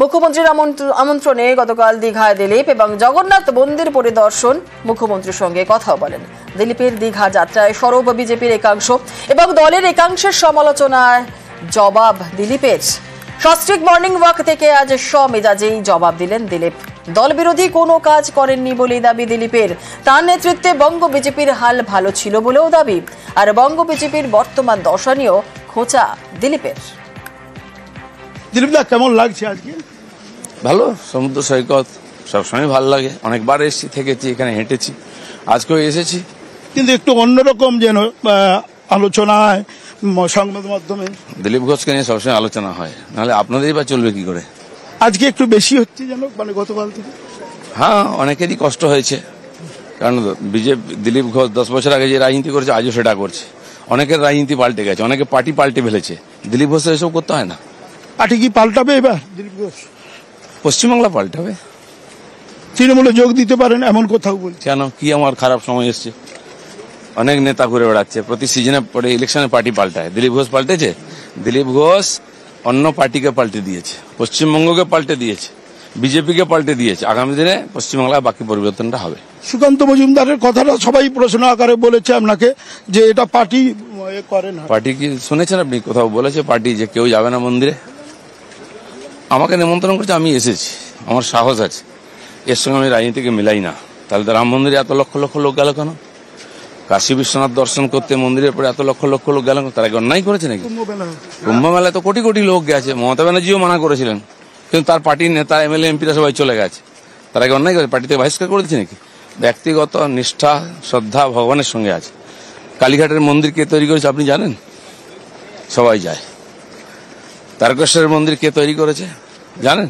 মুখ্যমন্ত্রীর আমন্ত্রণে গতকাল দীঘায় দিলীপ এবং জগন্নাথ মন্দির পরিদর্শন, মুখ্যমন্ত্রীর সঙ্গে কথাও বলেন। দিলীপের দীঘা যাত্রায় সরব বিজেপির একাংশ এবং দলের একাংশের সমালোচনায় জবাব দিলীপের। সস্ত্রীক মর্নিং ওয়াক থেকে আজ স্বমেজাজেই জবাব দিলেন দিলীপ। দল বিরোধী কোনো কাজ করেননি বলেই দাবি দিলীপের। তার নেতৃত্বে বঙ্গ বিজেপির হাল ভালো ছিল বলেও দাবি। আর বঙ্গ বিজেপির বর্তমান দশা নিয়েও খোঁচা দিলীপের। দিলীপদা, কেমন লাগছে আজকে? ভালো, সমুদ্র সৈকত সবসময় ভালো লাগে। অনেকবার এসেছি, থেকেছি, এখানে হেঁটেছি, আজকেও এসেছি। কিন্তু একটু অন্যরকম যেন আলোচনায় সংবাদ মাধ্যমে দিলীপ ঘোষকে নিয়ে সবসময় আলোচনা হয়, নাহলে আপনাদেরই বা চলবে কি করে? আজকে একটু বেশি হচ্ছে যেন, মানে গতকাল থেকে। হ্যাঁ, অনেকেরই কষ্ট হয়েছে, কারণ বিজেপি দিলীপ ঘোষ 10 বছর আগে যে রাজনীতি করেছে আজও সেটা করছে। অনেকের রাজনীতি পাল্টে গেছে, অনেকে পার্টি পাল্টে ফেলেছে। দিলীপ ঘোষ এসব করতে হয় না। পার্টি কি পাল্টাবে এবার? দিলীপ ঘোষ পশ্চিমবাংলা পাল্টাবে। তৃণমূলে যোগ দিতে পারেন এমন কোথাও বলছে? কেন, কি আমার খারাপ সময় এসছে? অনেক নেতা ঘুরে বেড়াচ্ছে, প্রতি সিজনে পরে ইলেকশনে পার্টি পাল্টায়। দিলীপ ঘোষ পাল্টেছে? দিলীপ ঘোষ অন্য পার্টিকে পাল্টে দিয়েছে, পশ্চিমবঙ্গকে পাল্টে দিয়েছে, বিজেপিকে পাল্টে দিয়েছে। আগামী দিনে পশ্চিমবাংলায় বাকি পরিবর্তনটা হবে। সুকান্ত মজুমদারের কথাটা সবাই প্রশ্ন আকারে বলেছে আপনাকে যে এটা পার্টি করে না। পার্টি কি শুনেছেন আপনি কোথাও বলেছে পার্টি যে কেউ যাবে না মন্দিরে? আমাকে নিমন্ত্রণ করছে, আমি এসেছি, আমার সাহস আছে। এর সঙ্গে আমি রাজনীতিকে মিলাই না। তাহলে তো রাম মন্দিরে এত লক্ষ লক্ষ লোক গেল কেন? কাশী বিশ্বনাথ দর্শন করতে মন্দিরের পরে এত লক্ষ লক্ষ লোক গেল, তারা কি অন্যায় করেছে নাকি? কুম্ভ মেলায় তো কোটি কোটি লোক গেছে। মমতা ব্যানার্জিও মানা করেছিলেন, কিন্তু তার পার্টির নেতা, এমএলএ, এমপিরা সবাই চলে গেছে। তারা কি অন্যায় করেছে? পার্টি থেকে বহিষ্কার করে দিচ্ছে নাকি? ব্যক্তিগত নিষ্ঠা, শ্রদ্ধা ভগবানের সঙ্গে আছে। কালীঘাটের মন্দির কে তৈরি করেছে আপনি জানেন? সবাই যায়। তারকেশ্বরের মন্দির কে তৈরি করেছে জানেন?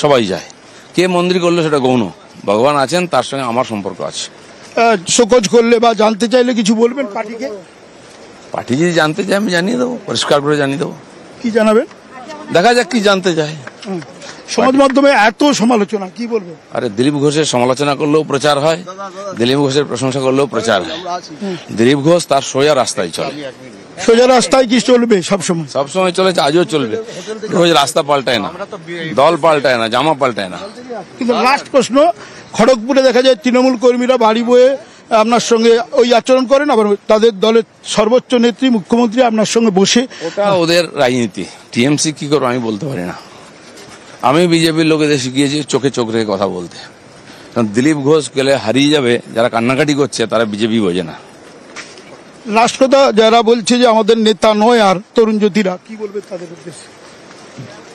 সবাই যায়। কে মন্দির করলো সেটা গৌণ। ভগবান আছেন, তার সঙ্গে আমার সম্পর্ক আছে। শোকজ করলে বা জানতে চাইলে কিছু বলবেন পার্টিকে? পার্টি যদি জানতে চায় আমি জানিয়ে দেবো, পরিষ্কার করে জানিয়ে দেবো। কি জানাবেন? দেখা যাক কি জানতে চায়। সমাজ মাধ্যমে এত সমালোচনা, কি বলবেন? আরে দিলীপ ঘোষের সমালোচনা করলেও প্রচার হয়, দিলীপ ঘোষের প্রশংসা করলেও প্রচার হয়। দিলীপ ঘোষ তার সোজা রাস্তায় চলে। সোজা রাস্তায় কি চলবে? সবসময় সবসময় চলেছে, আজও চলবে। রোজ রাস্তা পাল্টায় না, দল পাল্টায় না, জামা পাল্টায় না। কিন্তু লাস্ট প্রশ্ন, খড়গপুরে দেখা যায় তৃণমূল কর্মীরা বাড়ি বয়ে আপনার সঙ্গে ওই আচরণ করেন, আবার তাদের দলের সর্বোচ্চ নেত্রী মুখ্যমন্ত্রী আপনার সঙ্গে বসে। ওটা ওদের রাজনীতি। টিএমসি কি করবো আমি বলতে পারি না। আমি বিজেপির লোকেদের শিখিয়েছি চোখে চোখ রেখে কথা বলতে। কারণ দিলীপ ঘোষ গেলে হারিয়ে যাবে, যারা কান্নাকাটি করছে তারা বিজেপি বোঝে না। লাস্ট কথা, যারা বলছে যে আমাদের নেতা নয় আর তরুণ জ্যোতিরা, কি বলবে তাদের উদ্দেশ্যে?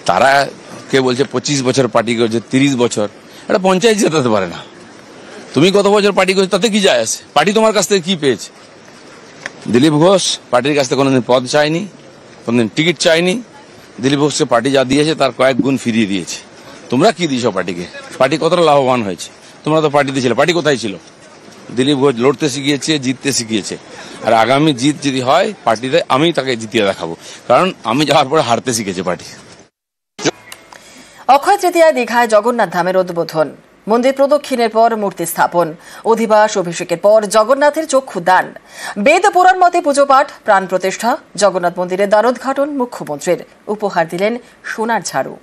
তারা কে বলছে 25 বছর পার্টি করছে, 30 বছর, এটা পঞ্চায়েত জেতাতে পারে না। তুমি কত বছর পার্টি করছো তাতে কি যায় আসে? পার্টি তোমার কাছ থেকে কি পেয়েছে? দিলীপ ঘোষ পার্টির কাছ থেকে কোনোদিন পদ চায়নি, কোনোদিন টিকিট চায়নি। দিলীপ ঘোষকে পার্টি যা দিয়েছে তার কয়েক গুণ ফিরিয়ে দিয়েছে। তোমরা কি দিয়েছো পার্টিকে? পার্টি কতটা লাভবান হয়েছে? তোমরা তো পার্টিতে ছিলে, পার্টি কোথায় ছিল? দিলীপ ঘোষ লড়তে শিখিয়েছে, জিততে শিখিয়েছে। আর আগামী জিত যদি হয় পার্টিতে, আমি তাকে জিতিয়ে দেখাবো, কারণ আমি যাওয়ার পরে হারতে শিখেছে পার্টি। অক্ষয় তৃতীয়ায় দীঘায় জগন্নাথ ধামের উদ্বোধন, মন্দির প্রদক্ষিণের পর মূর্তি স্থাপন, অধিবাস অভিষেকের পর জগন্নাথের চক্ষু দান, বেদ পুরাণ মতে পুজো পাঠ, প্রাণ প্রতিষ্ঠা, জগন্নাথ মন্দিরের দ্বারোদ্ঘাটন মুখ্যমন্ত্রীর। উপহার দিলেন সোনার ঝাড়ু।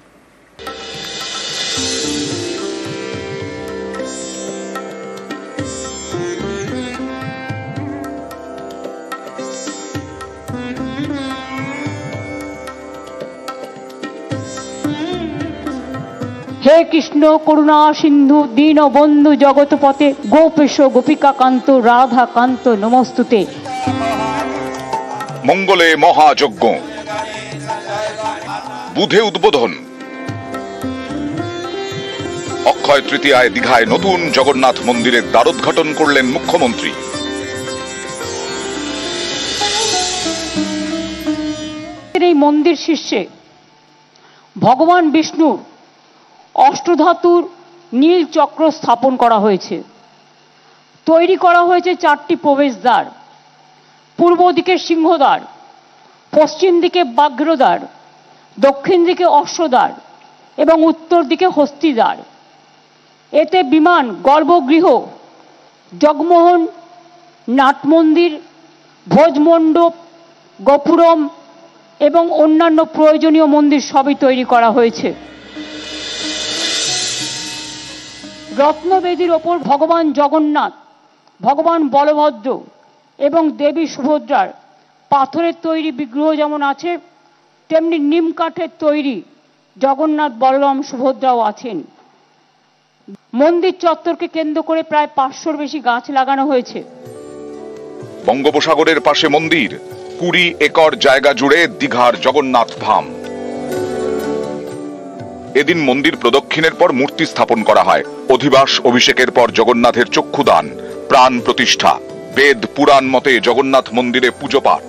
হে কৃষ্ণ করুণা সিন্ধু দীনবন্ধু জগৎপতে গোপেশ গোপিকাকান্ত রাধাকান্ত নমস্তুতে। মঙ্গলে মহাযজ্ঞ, বুধে উদ্বোধন। অক্ষয় তৃতীয়ায় দীঘায় নতুন জগন্নাথ মন্দিরের দ্বারোদ্ঘাটন করলেন মুখ্যমন্ত্রী। এই মন্দির শীর্ষে ভগবান বিষ্ণুর অষ্টধাতুর নীল চক্র স্থাপন করা হয়েছে। তৈরি করা হয়েছে 4টি প্রবেশদ্বার, পূর্ব দিকে সিংহদ্বার, পশ্চিম দিকে ব্যাঘ্রদ্বার, দক্ষিণ দিকে অশ্বদ্বার এবং উত্তর দিকে হস্তিদ্বার। এতে বিমান, গর্ভগৃহ, জগমোহন, নাটমন্দির, ভোজমণ্ডপ, গোপুরম এবং অন্যান্য প্রয়োজনীয় মন্দির সবই তৈরি করা হয়েছে। রত্নবেদীর ওপর ভগবান জগন্নাথ, ভগবান বলভদ্র এবং দেবী সুভদ্রার পাথরের তৈরি বিগ্রহ যেমন আছে, তেমনি নিম কাঠের তৈরি জগন্নাথ, বলরাম, সুভদ্রাও আছেন। মন্দির চত্বরকে কেন্দ্র করে প্রায় 500-র বেশি গাছ লাগানো হয়েছে। বঙ্গোপসাগরের পাশে মন্দির, 20 একর জায়গা জুড়ে দীঘার জগন্নাথ ধাম। এদিন মন্দির প্রদক্ষিণের পর মূর্তি স্থাপন করা হয়। অধিবাস অভিষেকের পর জগন্নাথের চক্ষুদান, প্রাণ প্রতিষ্ঠা, বেদ পুরাণ মতে জগন্নাথ মন্দিরে পুজো পাঠ।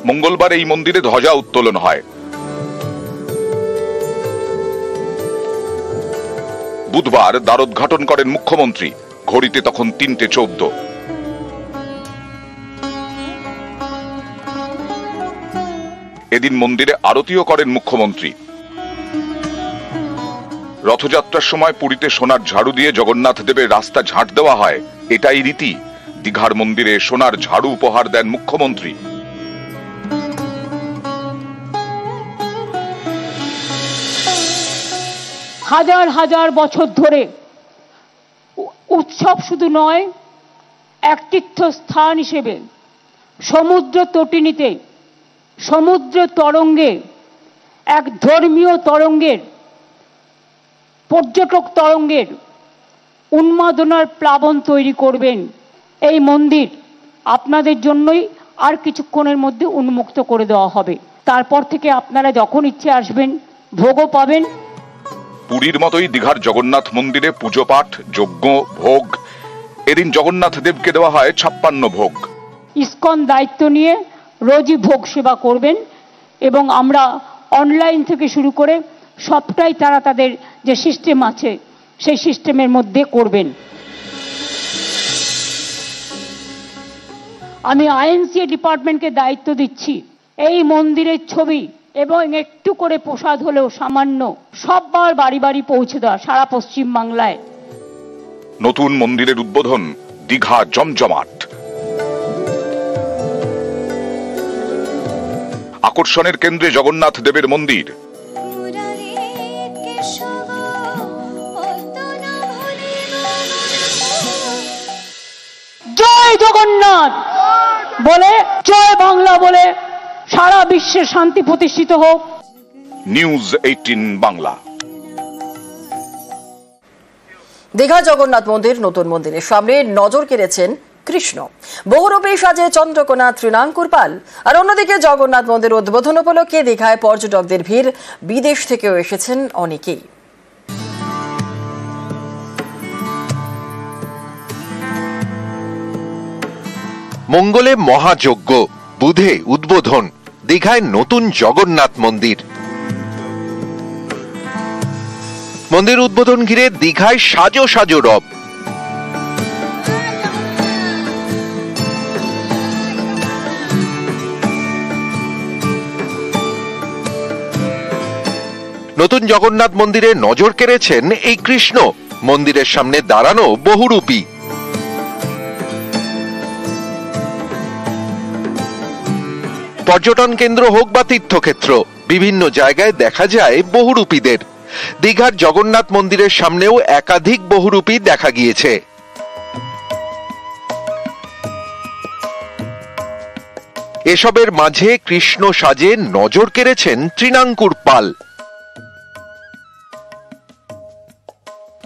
মঙ্গলবার এই মন্দিরে ধ্বজা উত্তোলন হয়। বুধবার দ্বারোদ্ঘাটন করেন মুখ্যমন্ত্রী। ঘড়িতে তখন 3:14। এদিন মন্দিরে আরতিও করেন মুখ্যমন্ত্রী। রথযাত্রার সময় পুরীতে সোনার ঝাড়ু দিয়ে জগন্নাথ দেবের রাস্তা ঝাঁট দেওয়া হয়, এটাই রীতি। দীঘার মন্দিরে সোনার ঝাড়ু উপহার দেন মুখ্যমন্ত্রী। হাজার হাজার বছর ধরে উৎসব শুধু নয়, এক তীর্থস্থান হিসেবে সমুদ্র তটিনীতে, সমুদ্র তরঙ্গে, এক ধর্মীয় তরঙ্গের, পর্যটক তরঙ্গের উন্মাদনার প্লাবন তৈরি করবেন এই মন্দির। আপনাদের জন্যই আর কিছুক্ষণের মধ্যে উন্মুক্ত করে দেওয়া হবে। তারপর থেকে আপনারা যখন ইচ্ছে আসবেন, ভোগও পাবেন। পুরীর মতোই দীঘার জগন্নাথ মন্দিরে পুজো পাঠ, যজ্ঞ, ভোগ। এদিন জগন্নাথ দেবকে দেওয়া হয় 56 ভোগ। ইসকন দায়িত্ব নিয়ে রোজই ভোগ সেবা করবেন এবং আমরা অনলাইন থেকে শুরু করে সবটাই তারা তাদের যে সিস্টেম আছে সেই সিস্টেমের মধ্যে করবেন। আমি আইএনসিএ ডিপার্টমেন্টকে দায়িত্ব দিচ্ছি, এই মন্দিরের ছবি এবং একটু করে প্রসাদ হলেও সামান্য সববার বাড়ি বাড়ি পৌঁছে দেওয়া সারা পশ্চিম বাংলায়। নতুন মন্দিরের উদ্বোধন, দীঘা জমজমাট। আকর্ষণের কেন্দ্রে জগন্নাথ দেবের মন্দির। জয় জগন্নাথ বলে, জয় বাংলা বলে সারা বিশ্বে শান্তি প্রতিষ্ঠিত হোক। নিউজ 18 বাংলা। দীঘা জগন্নাথ মন্দির, নতুন মন্দিরের সামনে নজর কেড়েছেন কৃষ্ণ। বহুরূপী সাজে চন্দ্রকোনা তৃণাঙ্কুর পাল। আর অন্যদিকে জগন্নাথ মন্দির উদ্বোধন উপলক্ষে দীঘায় পর্যটকদের ভিড়, বিদেশ থেকেও এসেছেন অনেকেই। মঙ্গলে মহাযজ্ঞ, বুধে উদ্বোধন, দীঘায় নতুন জগন্নাথ মন্দির। মন্দির উদ্বোধন ঘিরে দীঘায় সাজো সাজো রব। নতুন জগন্নাথ মন্দিরে নজর কেড়েছেন এই কৃষ্ণ। মন্দিরের সামনে দাঁড়ানো বহুরূপী। পর্যটন কেন্দ্র হোক বা তীর্থক্ষেত্র, বিভিন্ন জায়গায় দেখা যায় বহুরূপীদের। দীঘার জগন্নাথ মন্দিরের সামনেও একাধিক বহুরূপী দেখা গিয়েছে। এসবের মাঝে কৃষ্ণ সাজে নজর কেড়েছেন তৃণাঙ্কুর পাল।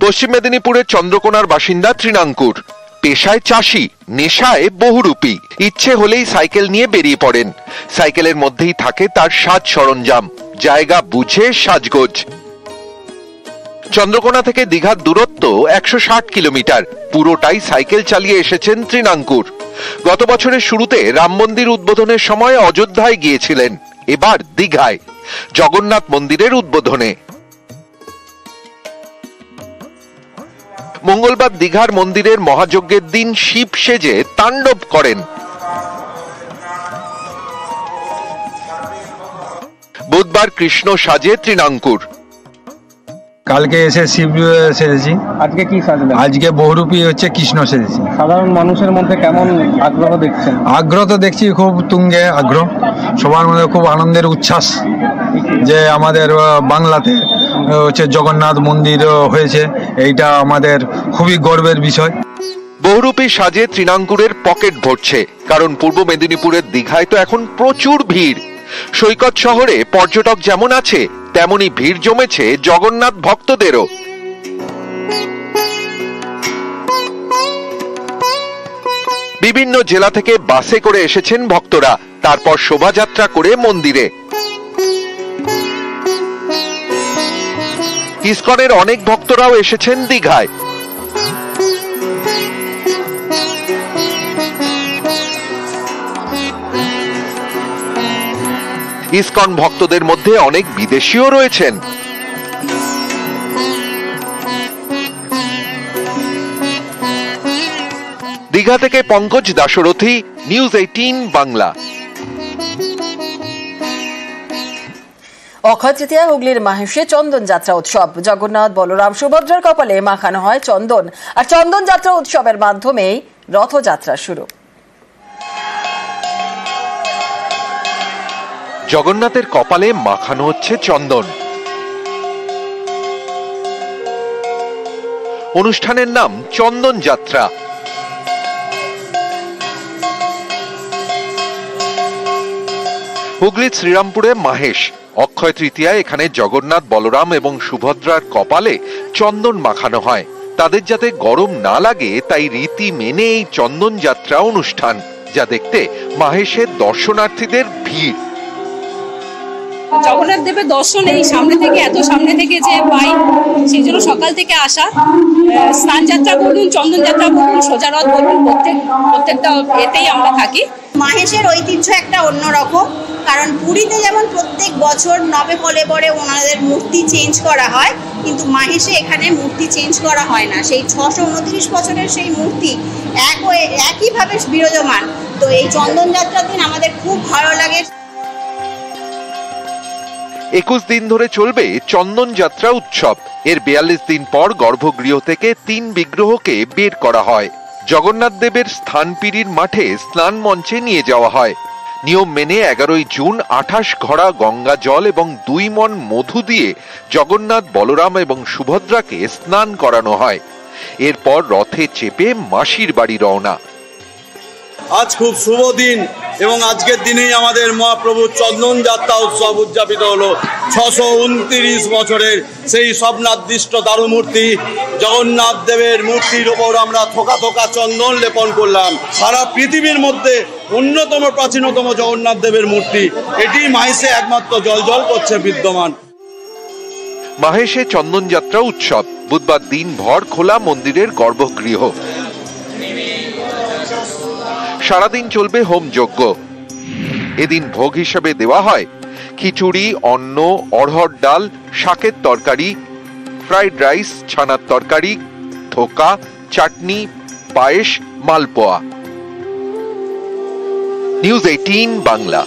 পশ্চিম মেদিনীপুরের চন্দ্রকোনার বাসিন্দা তৃণাঙ্কুর। পেশায় চাষি, নেশায় বহুরূপী। ইচ্ছে হলেই সাইকেল নিয়ে বেরিয়ে পড়েন। সাইকেলের মধ্যেই থাকে তার সাজ সরঞ্জাম, জায়গা বুঝে সাজগোজ। চন্দ্রকোনা থেকে দীঘার দূরত্ব 160 কিলোমিটার। পুরোটাই সাইকেল চালিয়ে এসেছেন তৃণাঙ্কুর। গত বছরের শুরুতে রাম মন্দির উদ্বোধনের সময় অযোধ্যায় গিয়েছিলেন, এবার দীঘায় জগন্নাথ মন্দিরের উদ্বোধনে। মঙ্গলবার দীঘার মন্দিরের মহাযজ্ঞের দিন শিব সেজে তাণ্ডব করেন। বুধবার কৃষ্ণ সাজে তৃণাঙ্কুর। কালকে এসে শিব সেজেছি। আজকে কি সাজলেন? আজকে বহুরূপী হচ্ছে কৃষ্ণ সেজেছি। সাধারণ মানুষের মধ্যে কেমন আগ্রহ দেখছেন? আগ্রহ তো দেখছি খুব তুঙ্গে আগ্রহ, সবার মধ্যে খুব আনন্দের উচ্ছ্বাস। যে আমাদের বাংলাতে হচ্ছে জগন্নাথ মন্দির হয়েছে, এইটা আমাদের খুবই গর্বের বিষয়। বহুরূপী সাজে তৃণাঙ্কুরের পকেট ভরছে, কারণ পূর্ব মেদিনীপুরের দীঘায় তো এখন প্রচুর ভিড়। সৈকত শহরে পর্যটক যেমন আছে, তেমনি ভিড় জমেছে জগন্নাথ ভক্তদেরও। বিভিন্ন জেলা থেকে বাসে করে এসেছেন ভক্তরা, তারপর শোভাযাত্রা করে মন্দিরে। ইসকনের অনেক ভক্তরাও এসেছেন দীঘায়। ইসকন ভক্তদের মধ্যে অনেক বিদেশিও রয়েছেন। দীঘা থেকে পঙ্কজ দাশরথী, নিউজ 18 বাংলা। অক্ষয় তৃতীয়া হুগলির মাহেশে চন্দন যাত্রা উৎসব। জগন্নাথ, বলরাম, সুভদ্রার কপালে মাখানো হয় চন্দন, আর চন্দন যাত্রা উৎসবের মাধ্যমেই রথযাত্রা শুরু। জগন্নাথের কপালে মাখানো হচ্ছে চন্দন। অনুষ্ঠানের নাম চন্দন যাত্রা। হুগলির শ্রীরামপুরে মাহেশ। অক্ষয় তৃতীয়ায় এখানে জগন্নাথ, বলরাম এবং সুভদ্রার কপালে চন্দন মাখানো হয়। তাদের যাতে গরম না লাগে তাই রীতি মেনে এই চন্দন যাত্রা অনুষ্ঠান, যা দেখতে মাহেশের দর্শনার্থীদের ভিড়। জগন্নাথ দেবের দর্শন এই সামনে থেকে, এত সামনে থেকে যে পাই, সেই জন্য সকাল থেকে আসা। স্নান যাত্রা বলুন, চন্দন যাত্রা বলুন, সোজা রথ বলুন, প্রত্যেকটা এতেই আমরা থাকি। মাহেশের ঐতিহ্য একটা অন্যরকম, কারণ পুরীতে যেমন প্রত্যেক বছর নবে কলেবরে ওনাদের মূর্তি চেঞ্জ করা হয়, কিন্তু মাহেশে এখানে মূর্তি চেঞ্জ করা হয় না। সেই 629 বছরের সেই মূর্তি একইভাবে বিরাজমান। তো এই চন্দন যাত্রার দিন আমাদের খুব ভালো লাগে। 21 দিন ধরে চলবে চন্দন যাত্রা উৎসব। এর 42 দিন পর গর্ভগৃহ থেকে 3 বিগ্রহকে বের করা হয়। জগন্নাথ দেবের স্থানপিরির মাঠে স্নান মঞ্চে নিয়ে যাওয়া হয়। নিয়ম মেনে 11 জুন 28 ঘড়া গঙ্গা জল এবং 2 মণ মধু দিয়ে জগন্নাথ, বলরাম এবং সুভদ্রাকে স্নান করানো হয়। এরপর রথে চেপে মাসির বাড়ি রওনা। আজ খুব শুভ দিন এবং আজকের দিনেই আমাদের মহাপ্রভু চন্দন যাত্রা উৎসব উদযাপিত হলো। 629 বছরের সেই স্বপ্নাদৃষ্ট দারুমূর্তি জগন্নাথ দেবের মূর্তির ওপর আমরা থোকা থোকা চন্দন লেপন করলাম। সারা পৃথিবীর মধ্যে অন্যতম প্রাচীনতম জগন্নাথ দেবের মূর্তি, এটি মাহেশে একমাত্র জল করছে বিদ্যমান। মাহেশে চন্দন যাত্রা উৎসব। বুধবার দিনভর খোলা মন্দিরের গর্ভগৃহ। সারাদিন চলবে হোম যজ্ঞ। এদিন ভোগ হিসেবে দেওয়া হয় খিচুড়ি, অন্ন, অড়হর ডাল, শাকের তরকারি, ফ্রাইড রাইস, ছানার তরকারি, ধোকা, চাটনি, পায়েস, মালপোয়া। নিউজ 18 বাংলা।